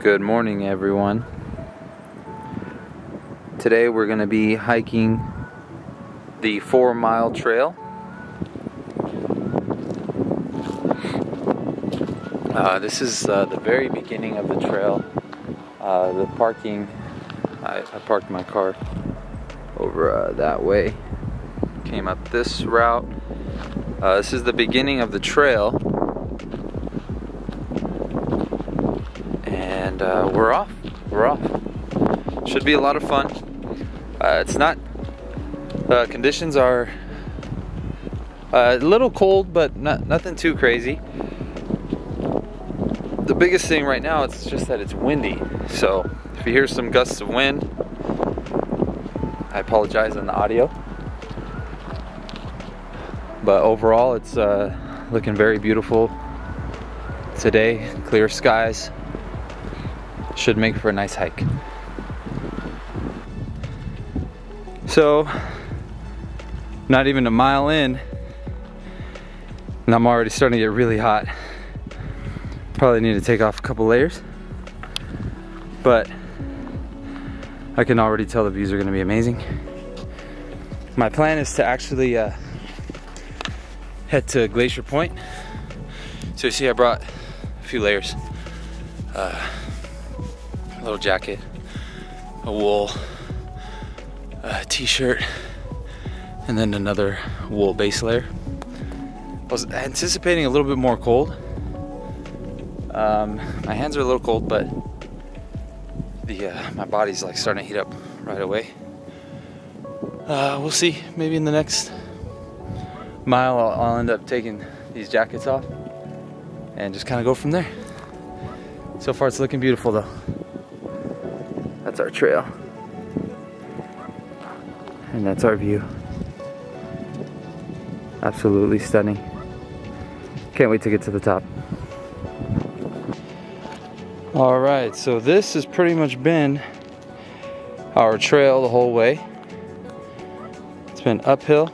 Good morning, everyone. Today we're going to be hiking the 4-mile trail. This is the very beginning of the trail. The parking, I parked my car over that way. Came up this route. This is the beginning of the trail. And we're off. Should be a lot of fun. It's not, conditions are a little cold, but nothing too crazy. The biggest thing right now, it's just that it's windy. So if you hear some gusts of wind, I apologize on the audio. But overall, it's looking very beautiful today. Clear skies. Should make for a nice hike. So, not even a mile in, and I'm already starting to get really hot. Probably need to take off a couple layers, but I can already tell the views are going to be amazing. My plan is to actually head to Glacier Point. So you see I brought a few layers. A little jacket, a wool, a t-shirt, and then another wool base layer. I was anticipating a little bit more cold. My hands are a little cold, but my body's like starting to heat up right away. We'll see. Maybe in the next mile I'll end up taking these jackets off and just kind of go from there. So far it's looking beautiful though. That's our trail. And that's our view. Absolutely stunning. Can't wait to get to the top. Alright, so this has pretty much been our trail the whole way. It's been uphill.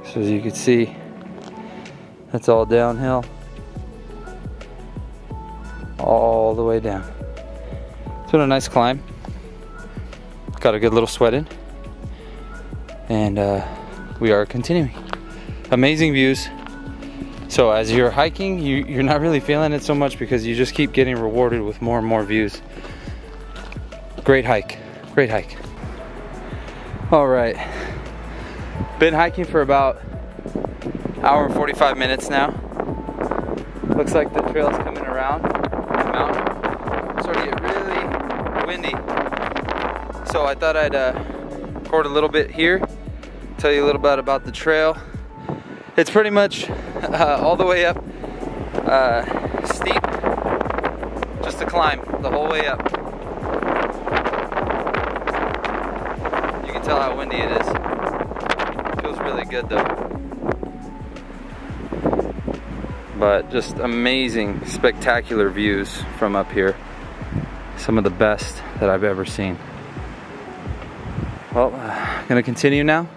So as you can see, that's all downhill. All the way down. It's been a nice climb. Got a good little sweat in. And we are continuing. Amazing views. So as you're hiking, you're not really feeling it so much because you just keep getting rewarded with more and more views. Great hike. Great hike. All right. Been hiking for about an hour and 45 minutes now. Looks like the trail's coming around the mountain. It's starting to get really windy. So I thought I'd record a little bit here, tell you a little bit about the trail. It's pretty much all the way up, steep, just a climb the whole way up. You can tell how windy it is. Feels really good though. But just amazing, spectacular views from up here. Some of the best that I've ever seen. Well, gonna continue now.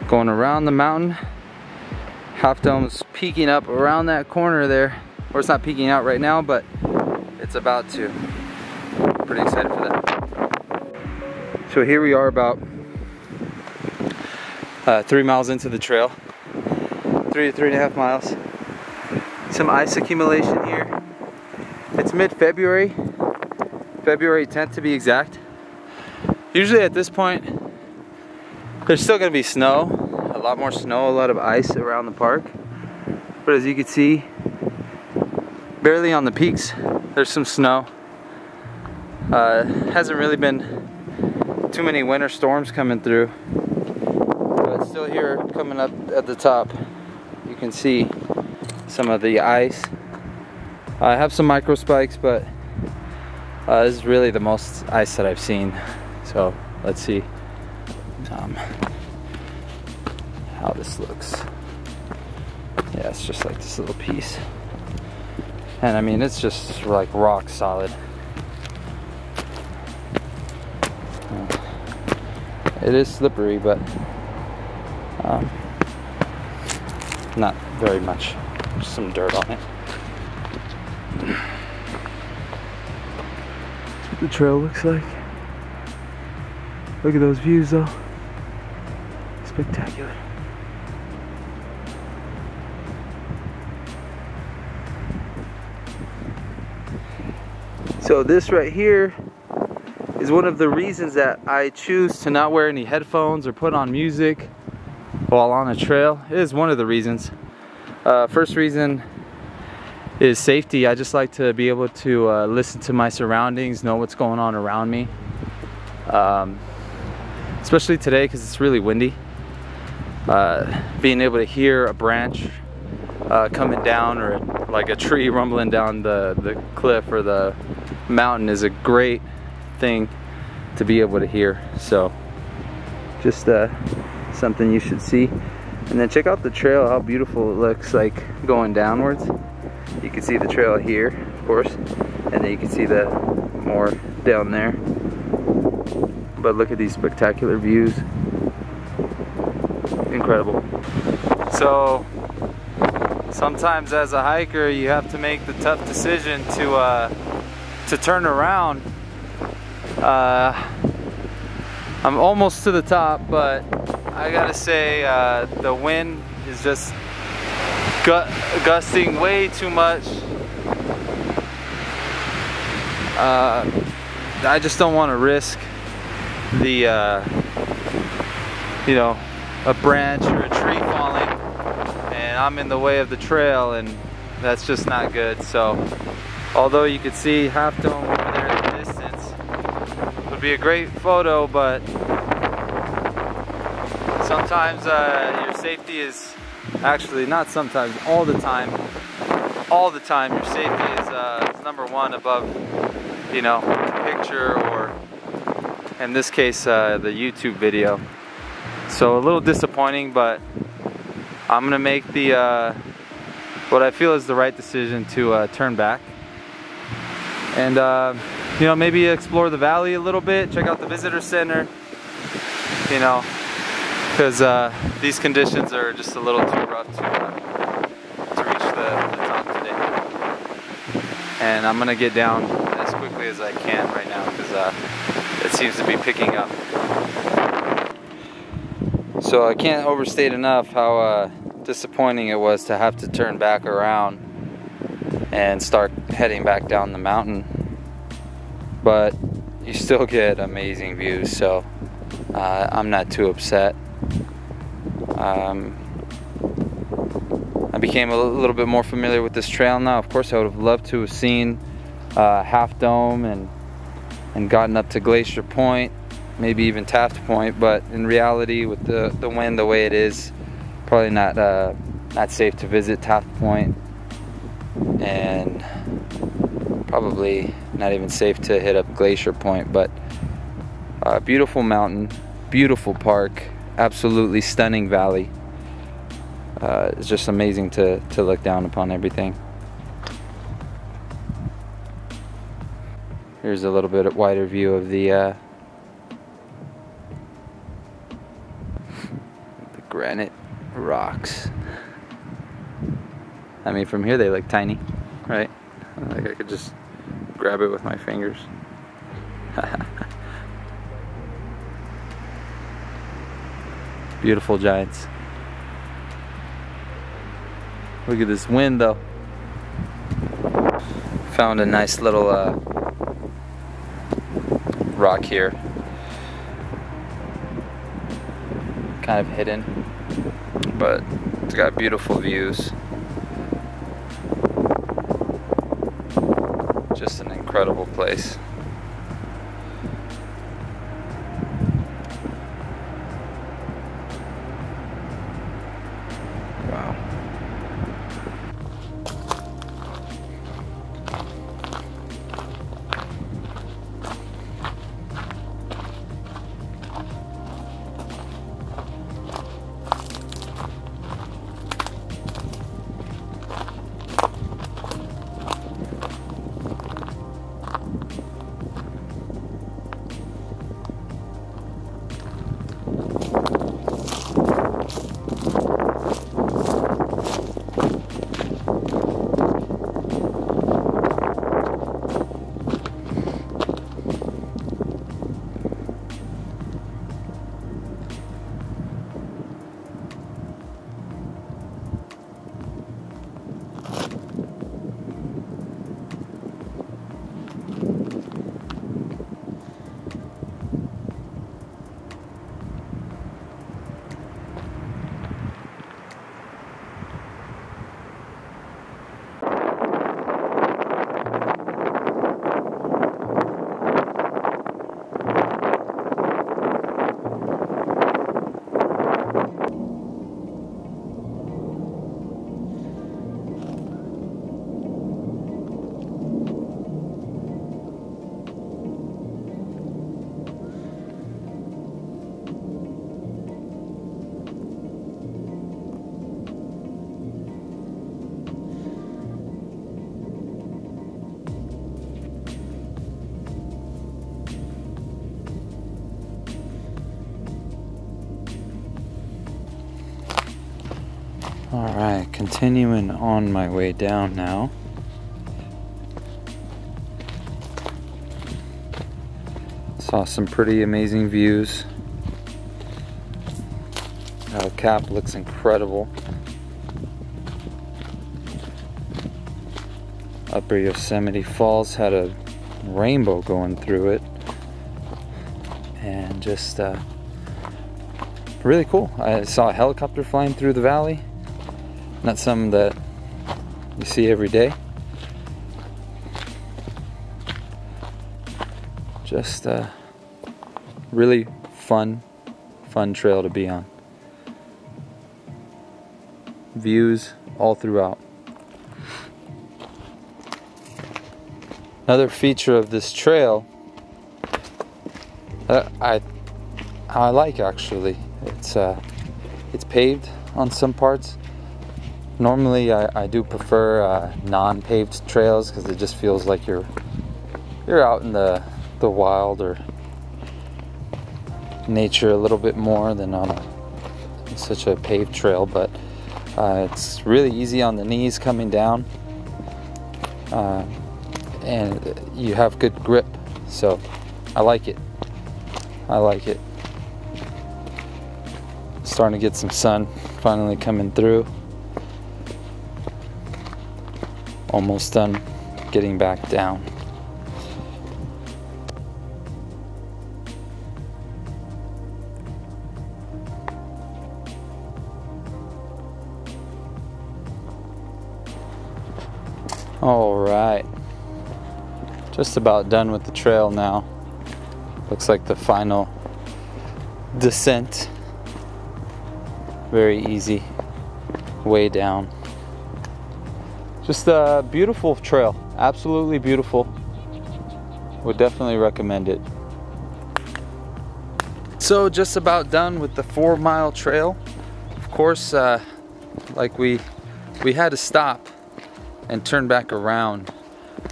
Going around the mountain. Half Dome's peeking up around that corner there. Or it's not peeking out right now, but it's about to. Pretty excited for that. So here we are about 3 miles into the trail. 3 to 3.5 miles. Some ice accumulation here. It's mid-February. February 10th to be exact. Usually at this point, there's still gonna be snow. A lot more snow, a lot of ice around the park. But as you can see, barely on the peaks, there's some snow. Hasn't really been too many winter storms coming through. But still here, coming up at the top, you can see some of the ice. I have some micro spikes, but this is really the most ice that I've seen. So let's see how this looks. Yeah, it's just like this little piece. And I mean, it's just like rock solid. It is slippery, but Not very much, just some dirt on it. That's what the trail looks like. Look at those views though. Spectacular. So this right here is one of the reasons that I choose to not wear any headphones or put on music while on a trail. It is one of the reasons. First reason is safety. I just like to be able to listen to my surroundings, know what's going on around me. Especially today because it's really windy. Being able to hear a branch coming down, or like a tree rumbling down the cliff or the mountain, is a great thing to be able to hear. So just something you should see. And then check out the trail, how beautiful it looks like going downwards. You can see the trail here, of course, and then you can see the more down there. But look at these spectacular views. Incredible. So sometimes as a hiker you have to make the tough decision to turn around. I'm almost to the top, but I gotta say the wind is just gusting way too much. I just don't want to risk the you know, a branch or a tree falling and I'm in the way of the trail, and that's just not good. So although you could see Half Dome over there in the distance, would be a great photo, but sometimes your safety is actually, not sometimes, all the time your safety is number one above, you know, the picture, or in this case the YouTube video. So a little disappointing, but I'm gonna make the what I feel is the right decision to turn back and you know, maybe explore the valley a little bit, check out the visitor center, you know, because these conditions are just a little too rough to reach the top today. And I'm gonna get down as quickly as I can right now because it seems to be picking up. So I can't overstate enough how disappointing it was to have to turn back around and start heading back down the mountain. But you still get amazing views, so I'm not too upset. I became a little bit more familiar with this trail now. Of course, I would have loved to have seen Half Dome and gotten up to Glacier Point, maybe even Taft Point, but in reality, with the wind the way it is, probably not safe to visit Taft Point, and probably not even safe to hit up Glacier Point. But beautiful mountain, beautiful park, absolutely stunning valley. It's just amazing to look down upon everything. Here's a little bit wider view of the granite rocks. I mean, from here they look tiny, right? Like I could just grab it with my fingers. Beautiful giants. Look at this wind though. Found a nice little rock here. Kind of hidden, but it's got beautiful views. Just an incredible place. Wow. Alright, continuing on my way down now. Saw some pretty amazing views. El Cap looks incredible. Upper Yosemite Falls had a rainbow going through it, and just really cool. I saw a helicopter flying through the valley. Not something that you see every day. Just really fun trail to be on. Views all throughout. Another feature of this trail that I like, actually, it's paved on some parts. Normally I do prefer non-paved trails because it just feels like you're out in the wild or nature a little bit more than on such a paved trail, but it's really easy on the knees coming down, and you have good grip, so I like it. Starting to get some sun finally coming through. Almost done getting back down. All right, just about done with the trail now. Looks like the final descent. Very easy way down. Just a beautiful trail, absolutely beautiful. Would definitely recommend it. So just about done with the 4-mile trail. Of course, like we had to stop and turn back around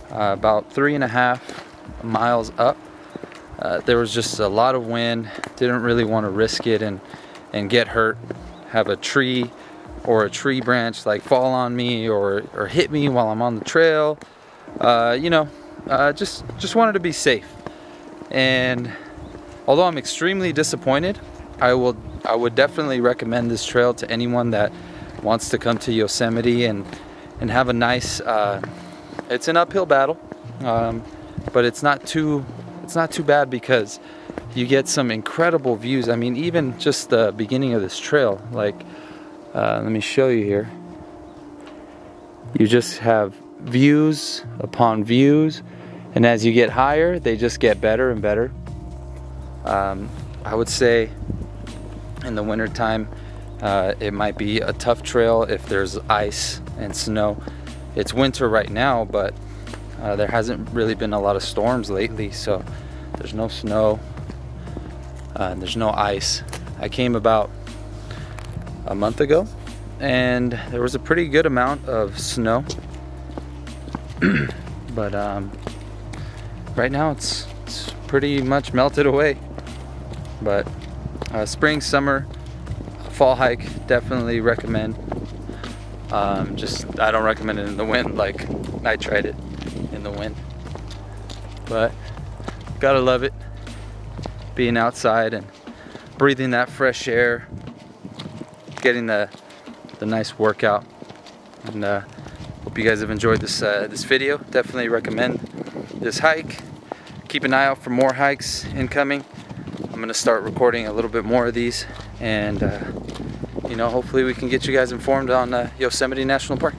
about 3.5 miles up. There was just a lot of wind. Didn't really want to risk it and get hurt, have a tree or a tree branch like fall on me or hit me while I'm on the trail. Just wanted to be safe. And although I'm extremely disappointed, I would definitely recommend this trail to anyone that wants to come to Yosemite and have a nice, it's an uphill battle, but it's not too bad because you get some incredible views. I mean, even just the beginning of this trail, like, let me show you here. You just have views upon views, and as you get higher, they just get better and better. I would say in the winter time, it might be a tough trail if there's ice and snow. It's winter right now, but there hasn't really been a lot of storms lately, so there's no snow, there's no ice. I came about a month ago and there was a pretty good amount of snow, but right now it's pretty much melted away. But spring, summer, fall hike, definitely recommend. I don't recommend it in the wind like I tried it in the wind. But gotta love it, being outside and breathing that fresh air, getting the nice workout. And hope you guys have enjoyed this video. Definitely recommend this hike. Keep an eye out for more hikes incoming. I'm gonna start recording a little bit more of these, and hopefully we can get you guys informed on Yosemite National Park.